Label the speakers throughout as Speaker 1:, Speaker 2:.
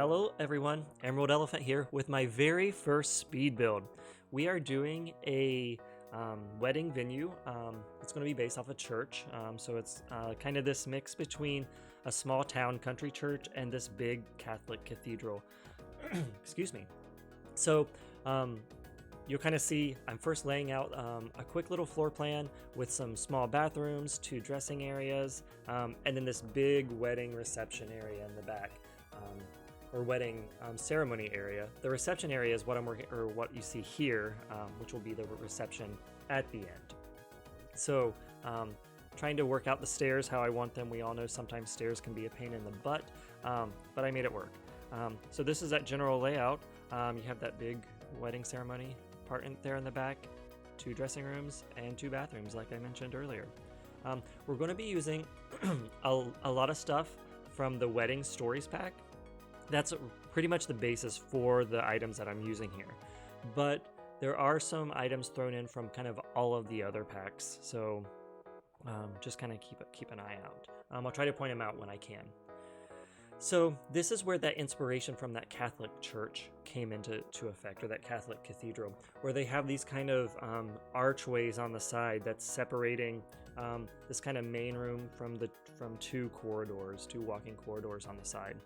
Speaker 1: Hello everyone, Emerald Elephant here with my very first speed build. We are doing a wedding venue. It's going to be based off a church, so it's kind of this mix between a small town country church and this big Catholic cathedral. Excuse me. So you'll kind of see I'm first laying out a quick little floor plan with some small bathrooms, 2 dressing areas, and then this big wedding reception area in the back. Or wedding ceremony area. The reception area is what I'm working, or what you see here, which will be the reception at the end. So trying to work out the stairs how I want them. We all know sometimes stairs can be a pain in the butt, but I made it work. So this is that general layout. You have that big wedding ceremony part there in the back, 2 dressing rooms and 2 bathrooms like I mentioned earlier. We're going to be using a lot of stuff from the Wedding Stories pack. That's pretty much the basis for the items that I'm using here. But there are some items thrown in from kind of all of the other packs, so just kind of keep an eye out. I'll try to point them out when I can. So this is where that inspiration from that Catholic church came into effect, or that Catholic cathedral, where they have these kind of archways on the side that's separating this kind of main room from 2 walking corridors on the side.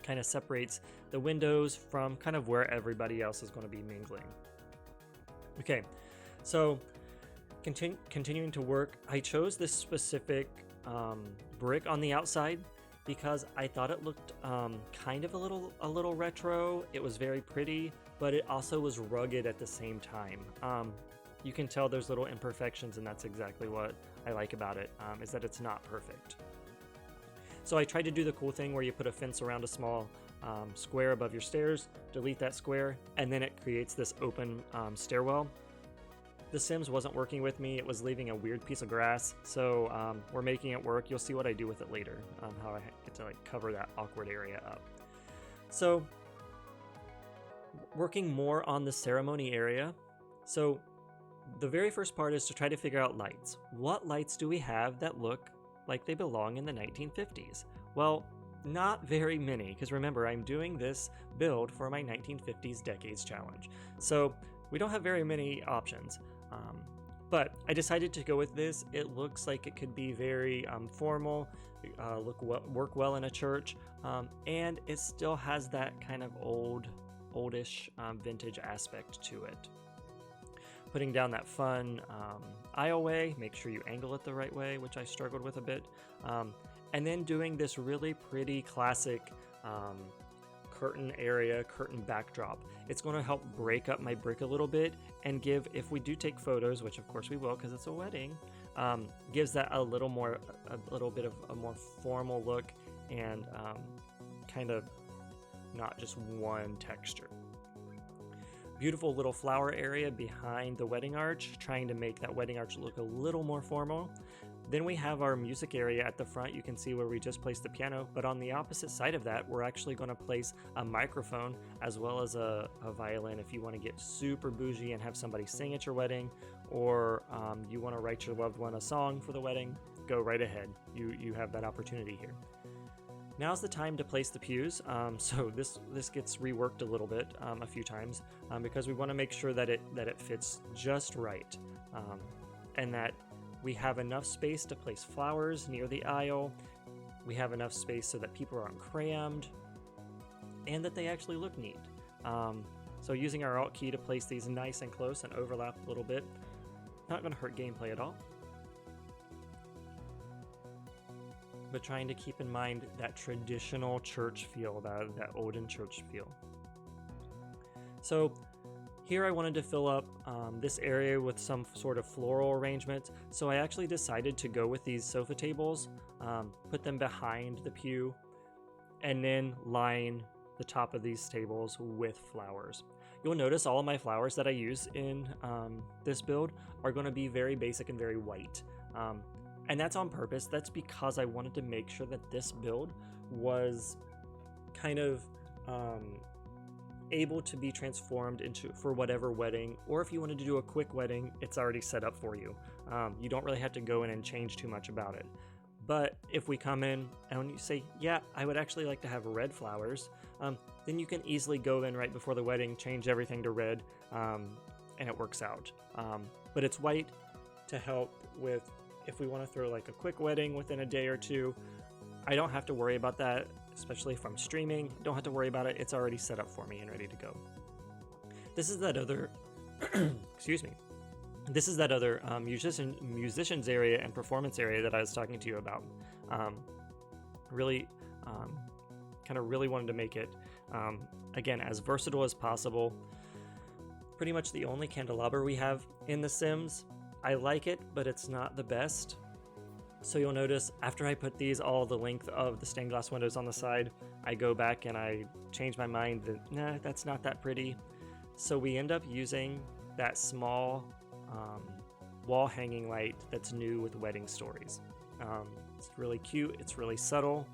Speaker 1: Kind of separates the windows from kind of where everybody else is going to be mingling. Okay, so continuing to work, I chose this specific brick on the outside because I thought it looked kind of a little retro. It was very pretty, but it also was rugged at the same time. You can tell there's little imperfections, and that's exactly what I like about it, is that it's not perfect. So I tried to do the cool thing where you put a fence around a small square above your stairs, delete that square, and then it creates this open stairwell. The Sims wasn't working with me. It was leaving a weird piece of grass, so we're making it work. You'll see what I do with it later, how I get to cover that awkward area up. So working more on the ceremony area. So the very first part is to try to figure out lights. What lights do we have that look like they belong in the 1950s? Well, not very many, because remember, I'm doing this build for my 1950s Decades Challenge. So we don't have very many options, but I decided to go with this. It looks like it could be very formal, work well in a church, and it still has that kind of oldish vintage aspect to it. Putting down that fun aisle way, make sure you angle it the right way, which I struggled with a bit. And then doing this really pretty classic curtain backdrop. It's going to help break up my brick a little bit and give, if we do take photos, which of course we will because it's a wedding, gives that a little bit of a more formal look and kind of not just one texture. Beautiful little flower area behind the wedding arch, trying to make that wedding arch look a little more formal. Then we have our music area at the front. You can see where we just placed the piano, but on the opposite side of that, we're actually going to place a microphone as well as a violin if you want to get super bougie and have somebody sing at your wedding, or you want to write your loved one a song for the wedding, go right ahead. You have that opportunity here. Now's the time to place the pews. So this gets reworked a little bit a few times because we want to make sure that it fits just right, and that we have enough space to place flowers near the aisle. We have enough space so that people aren't crammed, and that they actually look neat. So using our Alt key to place these nice and close and overlap a little bit, not going to hurt gameplay at all. But trying to keep in mind that traditional church feel, that olden church feel. So here I wanted to fill up this area with some sort of floral arrangement, so I actually decided to go with these sofa tables, put them behind the pew, and then line the top of these tables with flowers. You'll notice all of my flowers that I use in this build are going to be very basic and very white. And that's on purpose. That's because I wanted to make sure that this build was kind of able to be transformed into for whatever wedding, or if you wanted to do a quick wedding, it's already set up for you. You don't really have to go in and change too much about it. But if we come in and you say, yeah, I would actually like to have red flowers, then you can easily go in right before the wedding, change everything to red, and it works out. But it's white to help with if we want to throw like a quick wedding within a day or two. I don't have to worry about that, especially if I'm streaming. Don't have to worry about it. It's already set up for me and ready to go. This is that other, excuse me. This is that other musicians area and performance area that I was talking to you about. Really wanted to make it, again, as versatile as possible. Pretty much the only candelabra we have in The Sims. I like it, but it's not the best. So you'll notice after I put these all the length of the stained glass windows on the side, I go back and I change my mind that, nah, that's not that pretty. So we end up using that small wall hanging light that's new with Wedding Stories. It's really cute, it's really subtle,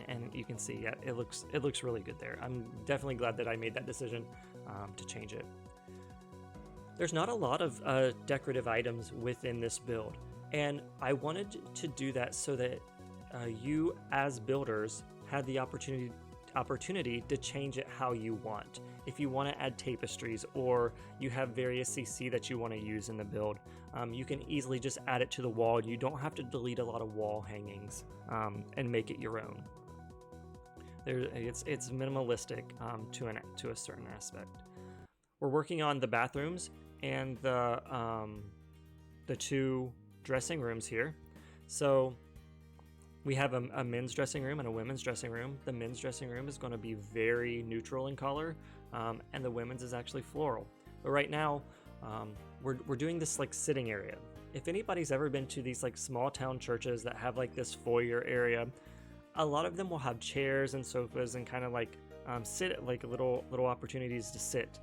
Speaker 1: and you can see it looks really good there. I'm definitely glad that I made that decision to change it. There's not a lot of decorative items within this build, and I wanted to do that so that you as builders had the opportunity to change it how you want. If you want to add tapestries or you have various CC that you want to use in the build, you can easily just add it to the wall. You don't have to delete a lot of wall hangings and make it your own. It's minimalistic to a certain aspect. We're working on the bathrooms and the 2 dressing rooms here. So we have a men's dressing room and a women's dressing room. The men's dressing room is going to be very neutral in color, and the women's is actually floral. But right now, we're doing this like sitting area. If anybody's ever been to these like small town churches that have like this foyer area, a lot of them will have chairs and sofas and kind of like sit like little opportunities to sit.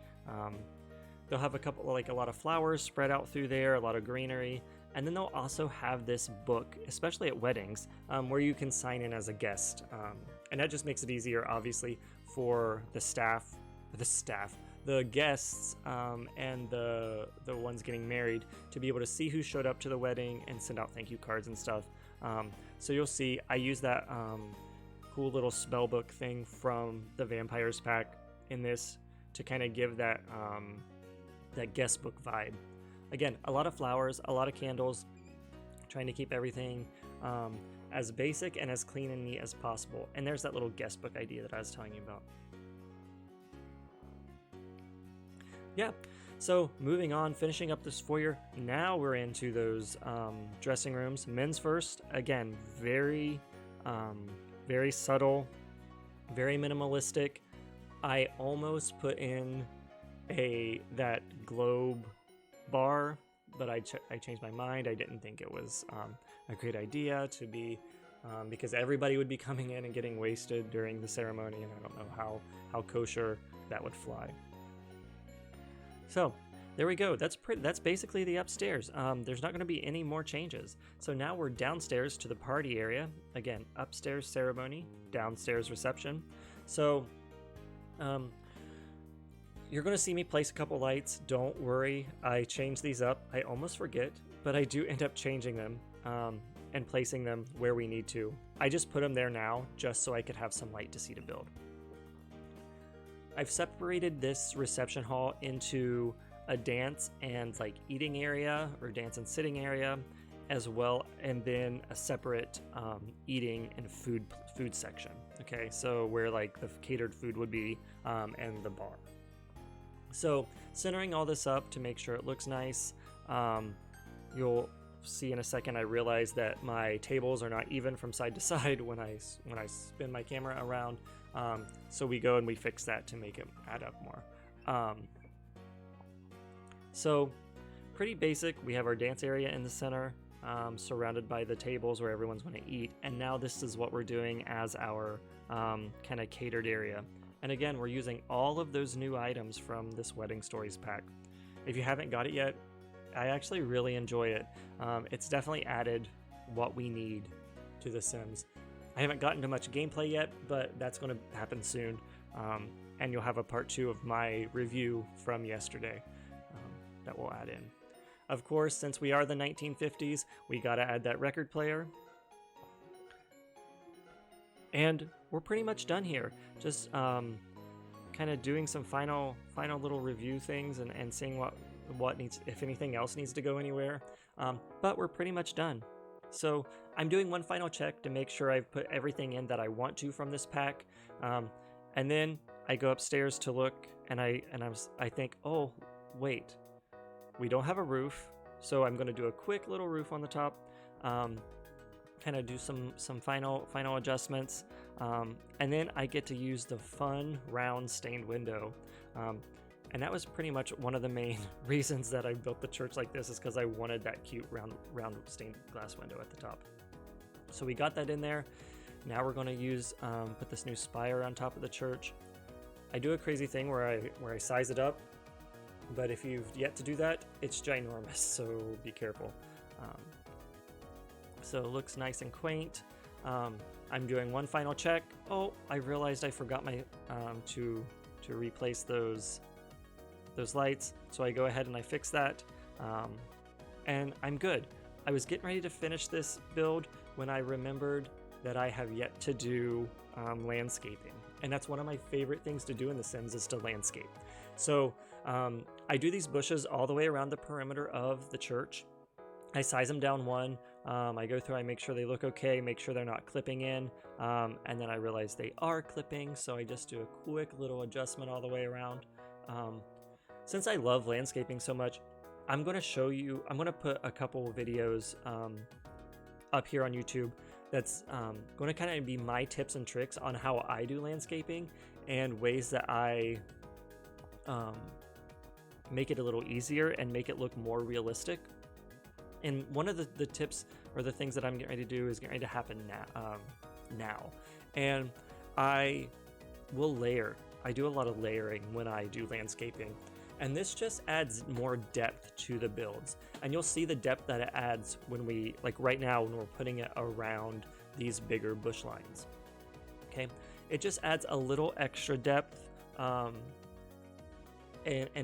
Speaker 1: They'll have a lot of flowers spread out through there, a lot of greenery, and then they'll also have this book, especially at weddings, where you can sign in as a guest, and that just makes it easier, obviously, for the guests, and the ones getting married to be able to see who showed up to the wedding and send out thank you cards and stuff. So you'll see I use that cool little spell book thing from the Vampires pack in this to kind of give that guest book vibe. Again, a lot of flowers, a lot of candles, trying to keep everything as basic and as clean and neat as possible. And there's that little guest book idea that I was telling you about. Yeah, so moving on, finishing up this foyer, now we're into those dressing rooms. Men's first, again, very subtle, very minimalistic. I almost put in that globe bar, but I changed my mind. I didn't think it was a great idea to be, because everybody would be coming in and getting wasted during the ceremony, and I don't know how kosher that would fly. So there we go. That's basically the upstairs. There's not going to be any more changes. So now we're downstairs to the party area. Again, upstairs ceremony, downstairs reception. So you're going to see me place a couple lights. Don't worry, I change these up. I almost forget, but I do end up changing them and placing them where we need to. I just put them there now just so I could have some light to see to build. I've separated this reception hall into a dance and like eating area or dance and sitting area as well, and then a separate eating and food section. Okay, so where like the catered food would be and the bar. So centering all this up to make sure it looks nice. You'll see in a second I realize that my tables are not even from side to side when I spin my camera around. So we go and we fix that to make it add up more. So pretty basic. We have our dance area in the center, surrounded by the tables where everyone's going to eat. And now this is what we're doing as our kind of catered area. And again, we're using all of those new items from this Wedding Stories pack. If you haven't got it yet, I actually really enjoy it. It's definitely added what we need to The Sims. I haven't gotten to much gameplay yet, but that's going to happen soon. And you'll have a part 2 of my review from yesterday that we'll add in. Of course, since we are the 1950s, we got to add that record player. And we're pretty much done here. Just kind of doing some final little review things and seeing what needs, if anything else needs to go anywhere. But we're pretty much done. So I'm doing one final check to make sure I've put everything in that I want to from this pack. And then I go upstairs to look, and I think, oh wait, we don't have a roof, so I'm going to do a quick little roof on the top. Kind of do some final adjustments, and then I get to use the fun round stained window, and that was pretty much one of the main reasons that I built the church like this, is because I wanted that cute round stained glass window at the top. So we got that in there. Now we're going to use put this new spire on top of the church. I do a crazy thing where I size it up, but if you've yet to do that, it's ginormous, so be careful. So it looks nice and quaint. I'm doing one final check. Oh, I realized I forgot my to replace those lights. So I go ahead and I fix that, and I'm good. I was getting ready to finish this build when I remembered that I have yet to do landscaping, and that's one of my favorite things to do in The Sims, is to landscape. So I do these bushes all the way around the perimeter of the church. I size them down one. I go through, I make sure they look okay, make sure they're not clipping in, and then I realize they are clipping, so I just do a quick little adjustment all the way around. Since I love landscaping so much, I'm going to put a couple videos up here on YouTube that's going to kind of be my tips and tricks on how I do landscaping and ways that I make it a little easier and make it look more realistic. And one of the tips or the things that I'm getting ready to do is getting ready to happen now. And I will layer. I do a lot of layering when I do landscaping. And this just adds more depth to the builds. And you'll see the depth that it adds when we, like right now, when we're putting it around these bigger bush lines. Okay, it just adds a little extra depth, and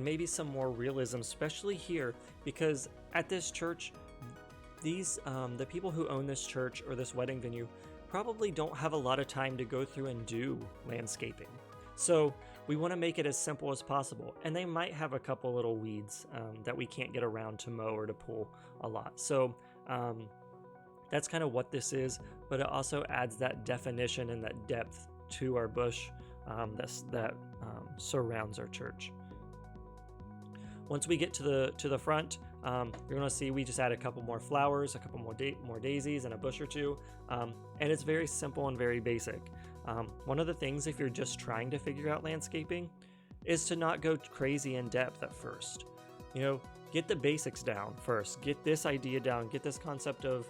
Speaker 1: maybe some more realism, especially here, because at this church, the people who own this church or this wedding venue probably don't have a lot of time to go through and do landscaping. So we want to make it as simple as possible, and they might have a couple little weeds that we can't get around to mow or to pull a lot. So that's kind of what this is, but it also adds that definition and that depth to our bush that surrounds our church. Once we get to the front, you're going to see we just add a couple more flowers, a couple more daisies, and a bush or two, and it's very simple and very basic. One of the things, if you're just trying to figure out landscaping, is to not go crazy in depth at first. Get the basics down first. Get this idea down. Get this concept of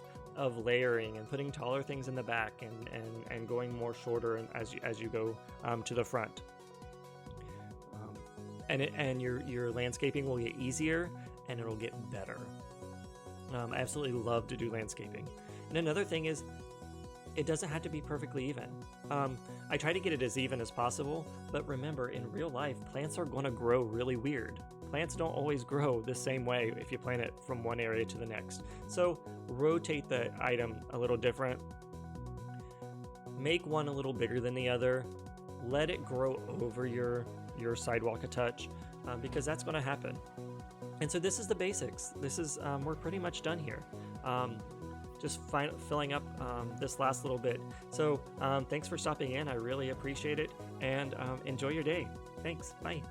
Speaker 1: layering and putting taller things in the back and going more shorter as you go to the front. And your landscaping will get easier and it'll get better. I absolutely love to do landscaping. And another thing is, it doesn't have to be perfectly even. I try to get it as even as possible, but remember, in real life, plants are going to grow really weird. Plants don't always grow the same way if you plant it from one area to the next. So rotate the item a little different. Make one a little bigger than the other. Let it grow over your sidewalk a touch, because that's going to happen. And so this is the basics. This is we're pretty much done here. Just filling up this last little bit. So thanks for stopping in. I really appreciate it, and enjoy your day. Thanks. Bye.